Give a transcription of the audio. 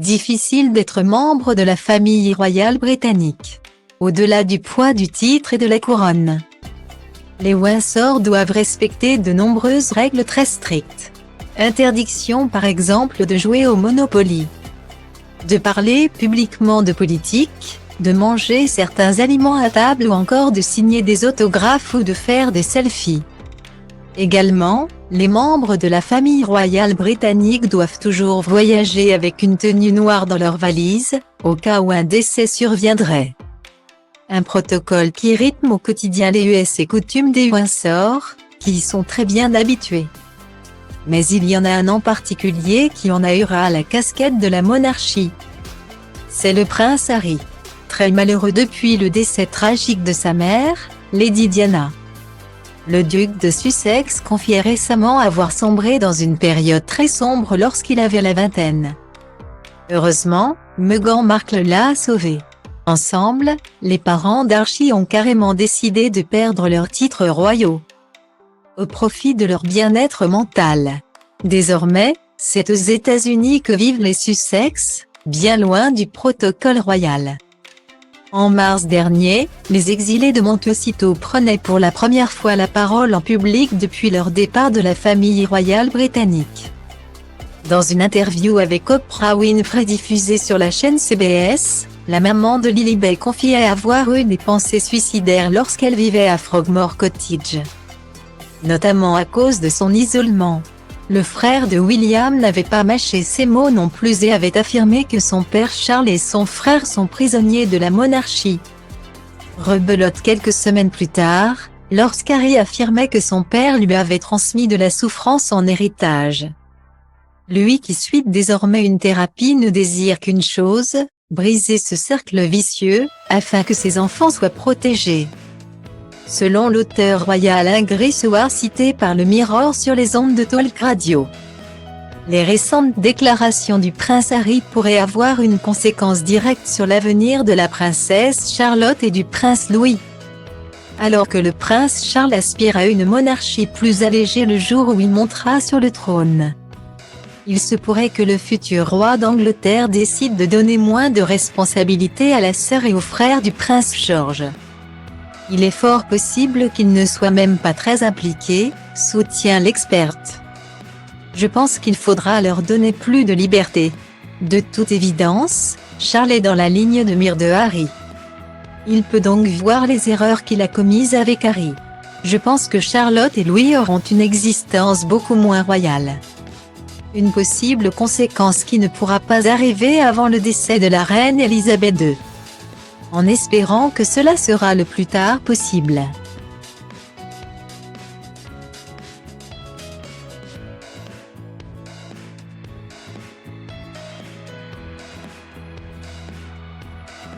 Difficile d'être membre de la famille royale britannique. Au-delà du poids du titre et de la couronne, les Windsor doivent respecter de nombreuses règles très strictes. Interdiction par exemple de jouer au Monopoly, de parler publiquement de politique, de manger certains aliments à table ou encore de signer des autographes ou de faire des selfies. Également, les membres de la famille royale britannique doivent toujours voyager avec une tenue noire dans leur valise, au cas où un décès surviendrait. Un protocole qui rythme au quotidien les us et coutumes des Windsor, qui y sont très bien habitués. Mais il y en a un en particulier qui en ahura la casquette de la monarchie. C'est le prince Harry. Très malheureux depuis le décès tragique de sa mère, Lady Diana. Le duc de Sussex confiait récemment avoir sombré dans une période très sombre lorsqu'il avait la vingtaine. Heureusement, Meghan Markle l'a sauvé. Ensemble, les parents d'Archie ont carrément décidé de perdre leurs titres royaux, au profit de leur bien-être mental. Désormais, c'est aux États-Unis que vivent les Sussex, bien loin du protocole royal. En mars dernier, les exilés de Montecito prenaient pour la première fois la parole en public depuis leur départ de la famille royale britannique. Dans une interview avec Oprah Winfrey diffusée sur la chaîne CBS, la maman de Lilibet confiait avoir eu des pensées suicidaires lorsqu'elle vivait à Frogmore Cottage, notamment à cause de son isolement. Le frère de William n'avait pas mâché ses mots non plus et avait affirmé que son père Charles et son frère sont prisonniers de la monarchie. Rebelote quelques semaines plus tard, lorsqu'Harry affirmait que son père lui avait transmis de la souffrance en héritage. Lui qui suit désormais une thérapie ne désire qu'une chose, briser ce cercle vicieux, afin que ses enfants soient protégés. Selon l'auteur royal Ingrid Seward cité par le Mirror sur les ondes de Talk Radio, les récentes déclarations du prince Harry pourraient avoir une conséquence directe sur l'avenir de la princesse Charlotte et du prince Louis. Alors que le prince Charles aspire à une monarchie plus allégée le jour où il montera sur le trône, il se pourrait que le futur roi d'Angleterre décide de donner moins de responsabilités à la sœur et au frère du prince George. Il est fort possible qu'il ne soit même pas très impliqué, soutient l'experte. Je pense qu'il faudra leur donner plus de liberté. De toute évidence, Charles est dans la ligne de mire de Harry. Il peut donc voir les erreurs qu'il a commises avec Harry. Je pense que Charlotte et Louis auront une existence beaucoup moins royale. Une possible conséquence qui ne pourra pas arriver avant le décès de la reine Elisabeth II. En espérant que cela sera le plus tard possible.